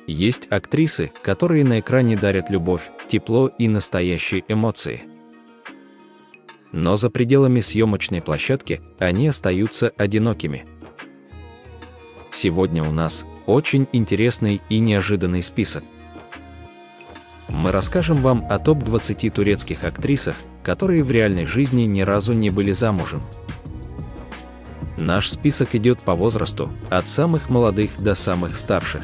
Есть актрисы, которые на экране дарят любовь, тепло и настоящие эмоции. Но за пределами съемочной площадки они остаются одинокими. Сегодня у нас очень интересный и неожиданный список. Мы расскажем вам о топ-20 турецких актрисах, которые в реальной жизни ни разу не были замужем. Наш список идет по возрасту, от самых молодых до самых старших.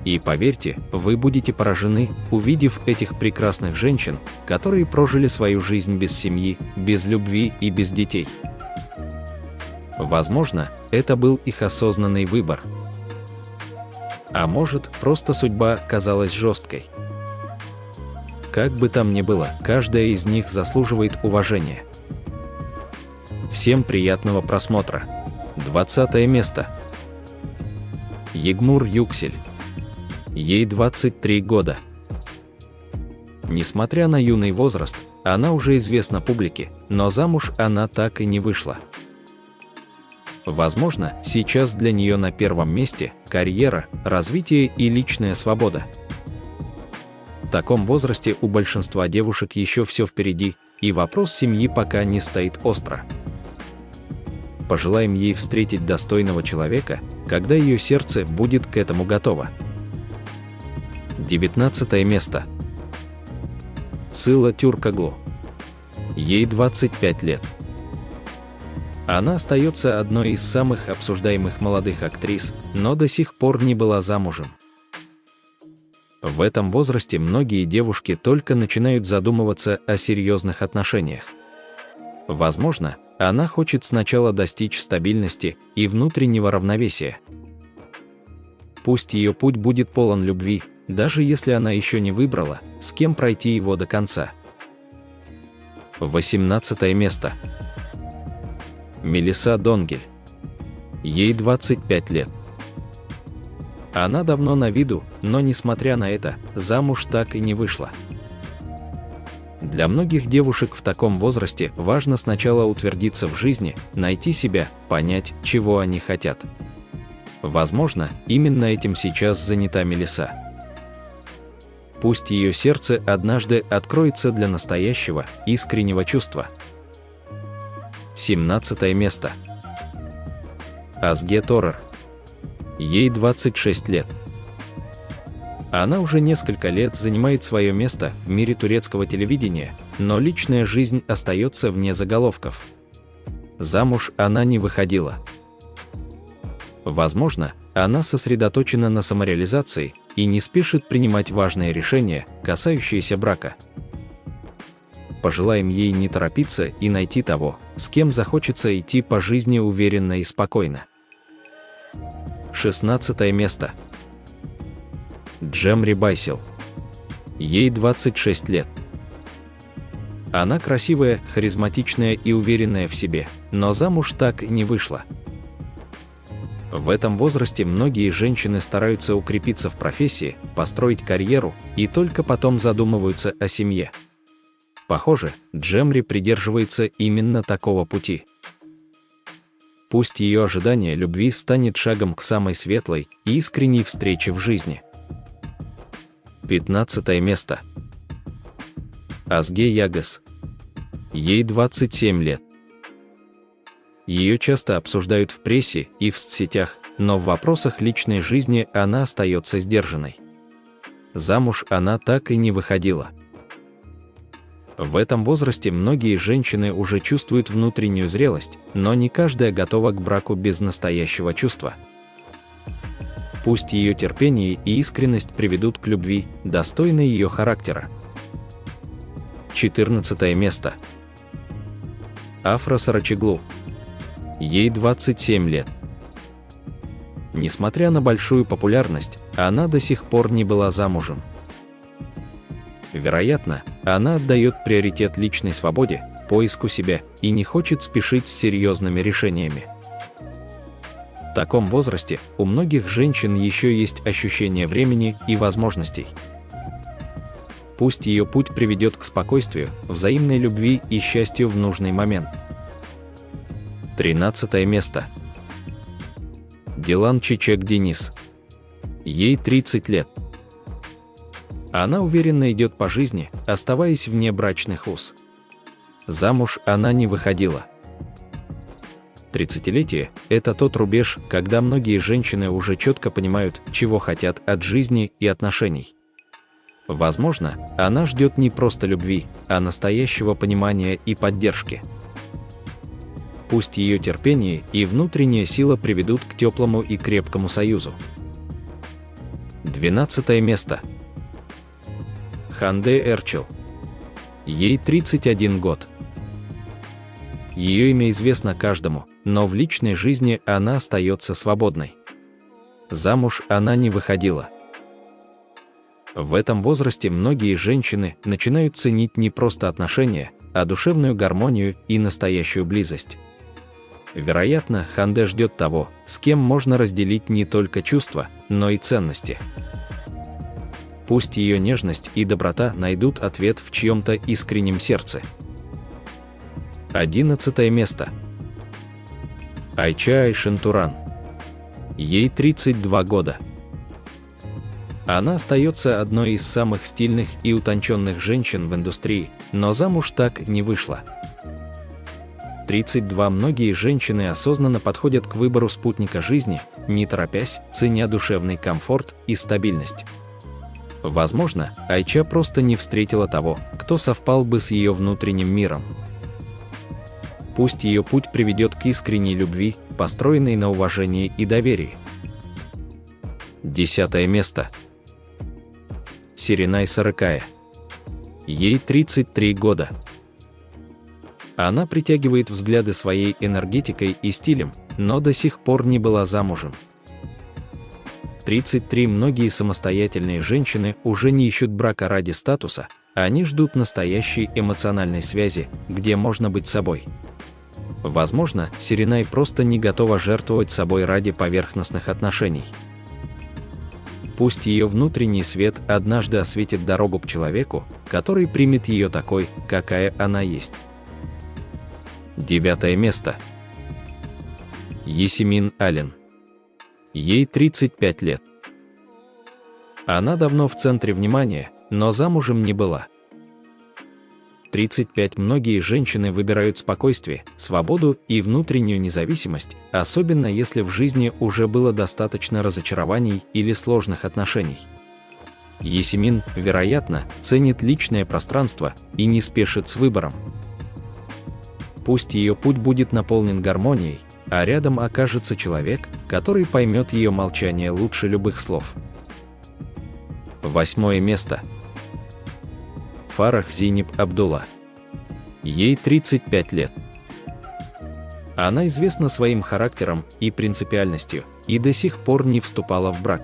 И поверьте, вы будете поражены, увидев этих прекрасных женщин, которые прожили свою жизнь без семьи, без любви и без детей. Возможно, это был их осознанный выбор. А может, просто судьба казалась жесткой. Как бы там ни было, каждая из них заслуживает уважения. Всем приятного просмотра. 20 место. Егнур Юксель. Ей 23 года. Несмотря на юный возраст, она уже известна публике, но замуж она так и не вышла. Возможно, сейчас для нее на первом месте карьера, развитие и личная свобода. В таком возрасте у большинства девушек еще все впереди, и вопрос семьи пока не стоит остро. Пожелаем ей встретить достойного человека, когда ее сердце будет к этому готово. 19 место. Sıla Türkoğlu. Ей 25 лет. Она остается одной из самых обсуждаемых молодых актрис, но до сих пор не была замужем. В этом возрасте многие девушки только начинают задумываться о серьезных отношениях. Возможно, она хочет сначала достичь стабильности и внутреннего равновесия. Пусть ее путь будет полон любви, даже если она еще не выбрала, с кем пройти его до конца. 18 место. Мелиса Донгель. Ей 25 лет. Она давно на виду, но несмотря на это, замуж так и не вышла. Для многих девушек в таком возрасте важно сначала утвердиться в жизни, найти себя, понять, чего они хотят. Возможно, именно этим сейчас занята Мелиса. Пусть ее сердце однажды откроется для настоящего, искреннего чувства. 17 место. Азге Торер. Ей 26 лет. Она уже несколько лет занимает свое место в мире турецкого телевидения, но личная жизнь остается вне заголовков. Замуж она не выходила. Возможно, она сосредоточена на самореализации и не спешит принимать важные решения, касающиеся брака. Пожелаем ей не торопиться и найти того, с кем захочется идти по жизни уверенно и спокойно. 16 место. Джемри Байсел. Ей 26 лет. Она красивая, харизматичная и уверенная в себе, но замуж так и не вышла. В этом возрасте многие женщины стараются укрепиться в профессии, построить карьеру и только потом задумываются о семье. Похоже, Джемри придерживается именно такого пути. Пусть ее ожидание любви станет шагом к самой светлой и искренней встрече в жизни. 15 место. Азге Ягас. Ей 27 лет. Ее часто обсуждают в прессе и в соцсетях, но в вопросах личной жизни она остается сдержанной. Замуж она так и не выходила. В этом возрасте многие женщины уже чувствуют внутреннюю зрелость, но не каждая готова к браку без настоящего чувства. Пусть ее терпение и искренность приведут к любви, достойной ее характера. 14 место. Афра Сарачоглу. Ей 27 лет. Несмотря на большую популярность, она до сих пор не была замужем. Вероятно, она отдает приоритет личной свободе, поиску себя и не хочет спешить с серьезными решениями. В таком возрасте у многих женщин еще есть ощущение времени и возможностей. Пусть ее путь приведет к спокойствию, взаимной любви и счастью в нужный момент. 13 место. Дилан Чичек Денис. Ей 30 лет. Она уверенно идет по жизни, оставаясь вне брачных уз. Замуж она не выходила. 30-летие – это тот рубеж, когда многие женщины уже четко понимают, чего хотят от жизни и отношений. Возможно, она ждет не просто любви, а настоящего понимания и поддержки. Пусть ее терпение и внутренняя сила приведут к теплому и крепкому союзу. 12 место. Ханде Эрчил. Ей 31 год. Ее имя известно каждому, но в личной жизни она остается свободной. Замуж она не выходила. В этом возрасте многие женщины начинают ценить не просто отношения, а душевную гармонию и настоящую близость. Вероятно, Ханде ждет того, с кем можно разделить не только чувства, но и ценности. Пусть ее нежность и доброта найдут ответ в чьем-то искреннем сердце. 11 место. Айча Айшин-Туран. Ей 32 года. Она остается одной из самых стильных и утонченных женщин в индустрии, но замуж так не вышла. 32 многие женщины осознанно подходят к выбору спутника жизни, не торопясь, ценя душевный комфорт и стабильность. Возможно, Айча просто не встретила того, кто совпал бы с ее внутренним миром. Пусть ее путь приведет к искренней любви, построенной на уважении и доверии. 10 место. Серенай Сарыкая. Ей 33 года. Она притягивает взгляды своей энергетикой и стилем, но до сих пор не была замужем. 33 многие самостоятельные женщины уже не ищут брака ради статуса, они ждут настоящей эмоциональной связи, где можно быть собой. Возможно, Серенай просто не готова жертвовать собой ради поверхностных отношений. Пусть ее внутренний свет однажды осветит дорогу к человеку, который примет ее такой, какая она есть. 9 место. Есимин Ален. Ей 35 лет. Она давно в центре внимания, но замужем не была. 35 многие женщины выбирают спокойствие, свободу и внутреннюю независимость, особенно если в жизни уже было достаточно разочарований или сложных отношений. Есимин, вероятно, ценит личное пространство и не спешит с выбором. Пусть ее путь будет наполнен гармонией, а рядом окажется человек, который поймет ее молчание лучше любых слов. 8 место. Фарах Зейнеп Абдулла. Ей 35 лет. Она известна своим характером и принципиальностью, и до сих пор не вступала в брак.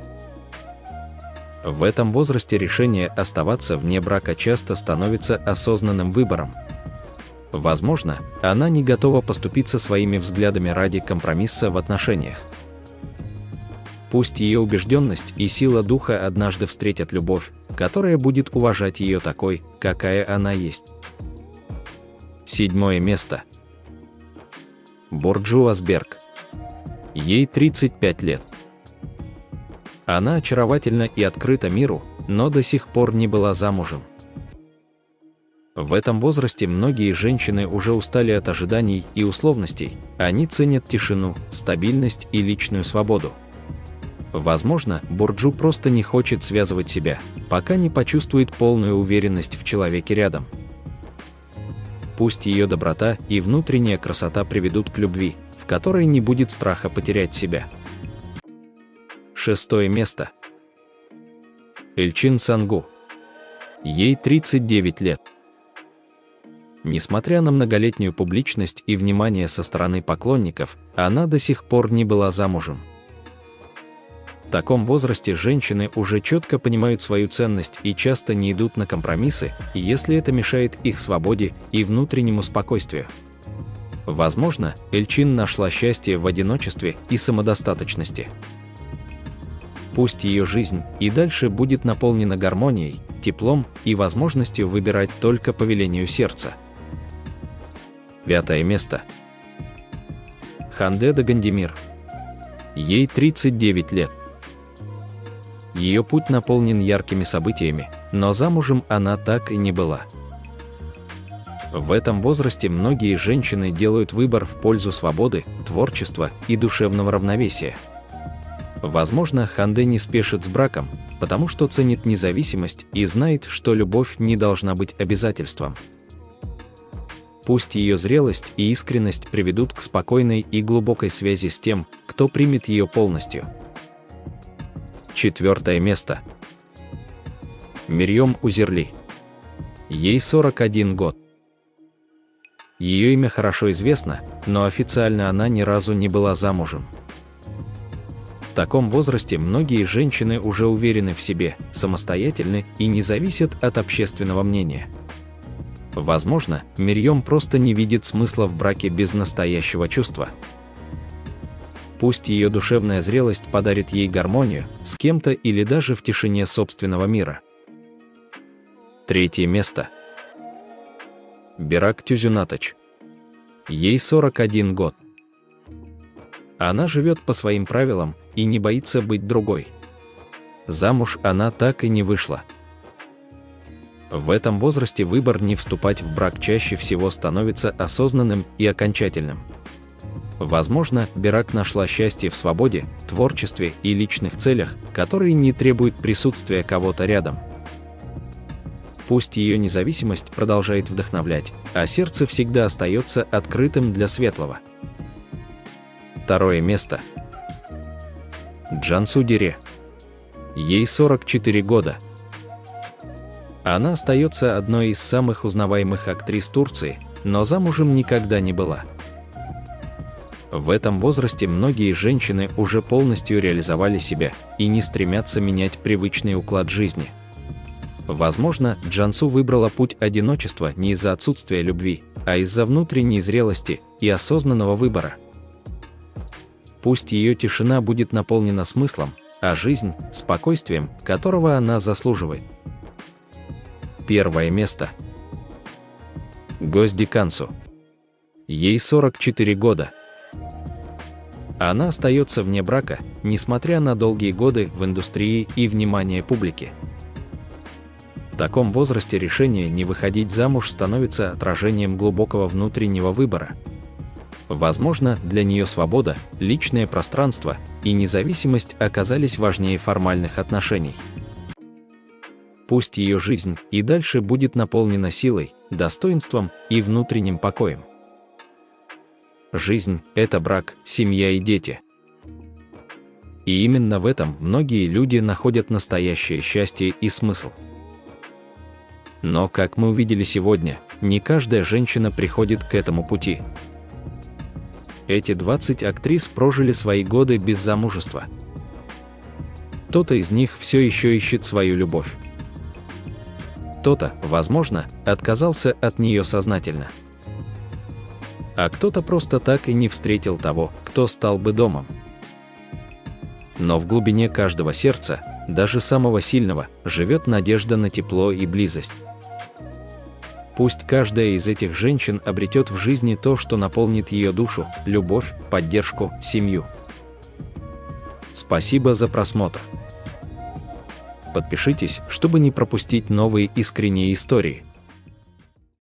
В этом возрасте решение оставаться вне брака часто становится осознанным выбором. Возможно, она не готова поступиться своими взглядами ради компромисса в отношениях. Пусть ее убежденность и сила духа однажды встретят любовь, которая будет уважать ее такой, какая она есть. 7 место. Борджу Асберг. Ей 35 лет. Она очаровательна и открыта миру, но до сих пор не была замужем. В этом возрасте многие женщины уже устали от ожиданий и условностей, они ценят тишину, стабильность и личную свободу. Возможно, Борджу просто не хочет связывать себя, пока не почувствует полную уверенность в человеке рядом. Пусть ее доброта и внутренняя красота приведут к любви, в которой не будет страха потерять себя. 6 место. Эльчин Сангу. Ей 39 лет. Несмотря на многолетнюю публичность и внимание со стороны поклонников, она до сих пор не была замужем. В таком возрасте женщины уже четко понимают свою ценность и часто не идут на компромиссы, если это мешает их свободе и внутреннему спокойствию. Возможно, Эльчин нашла счастье в одиночестве и самодостаточности. Пусть ее жизнь и дальше будет наполнена гармонией, теплом и возможностью выбирать только по велению сердца. 5 место. Ханде Дагандемир. Ей 39 лет. Ее путь наполнен яркими событиями, но замужем она так и не была. В этом возрасте многие женщины делают выбор в пользу свободы, творчества и душевного равновесия. Возможно, Ханде не спешит с браком, потому что ценит независимость и знает, что любовь не должна быть обязательством. Пусть ее зрелость и искренность приведут к спокойной и глубокой связи с тем, кто примет ее полностью. 4 место. Мирьем Узерли. Ей 41 год. Ее имя хорошо известно, но официально она ни разу не была замужем. В таком возрасте многие женщины уже уверены в себе, самостоятельны и не зависят от общественного мнения. Возможно, Мирьем просто не видит смысла в браке без настоящего чувства. Пусть ее душевная зрелость подарит ей гармонию с кем-то или даже в тишине собственного мира. 3 место. Берак Тюзюнаточ. Ей 41 год. Она живет по своим правилам и не боится быть другой. Замуж она так и не вышла. В этом возрасте выбор не вступать в брак чаще всего становится осознанным и окончательным. Возможно, Берак нашла счастье в свободе, творчестве и личных целях, которые не требуют присутствия кого-то рядом. Пусть ее независимость продолжает вдохновлять, а сердце всегда остается открытым для светлого. 2 место. Джансу Дире. Ей 44 года. Она остается одной из самых узнаваемых актрис Турции, но замужем никогда не была. В этом возрасте многие женщины уже полностью реализовали себя и не стремятся менять привычный уклад жизни. Возможно, Джансу выбрала путь одиночества не из-за отсутствия любви, а из-за внутренней зрелости и осознанного выбора. Пусть ее тишина будет наполнена смыслом, а жизнь – спокойствием, которого она заслуживает. 1 место. Госди Кансу. Ей 44 года. Она остается вне брака, несмотря на долгие годы в индустрии и внимание публики. В таком возрасте решение не выходить замуж становится отражением глубокого внутреннего выбора. Возможно, для нее свобода, личное пространство и независимость оказались важнее формальных отношений. Пусть ее жизнь и дальше будет наполнена силой, достоинством и внутренним покоем. Жизнь – это брак, семья и дети. И именно в этом многие люди находят настоящее счастье и смысл. Но, как мы увидели сегодня, не каждая женщина приходит к этому пути. Эти 20 актрис прожили свои годы без замужества. Кто-то из них все еще ищет свою любовь. Кто-то, возможно, отказался от нее сознательно. А кто-то просто так и не встретил того, кто стал бы домом. Но в глубине каждого сердца, даже самого сильного, живет надежда на тепло и близость. Пусть каждая из этих женщин обретет в жизни то, что наполнит ее душу, любовь, поддержку, семью. Спасибо за просмотр. Подпишитесь, чтобы не пропустить новые искренние истории.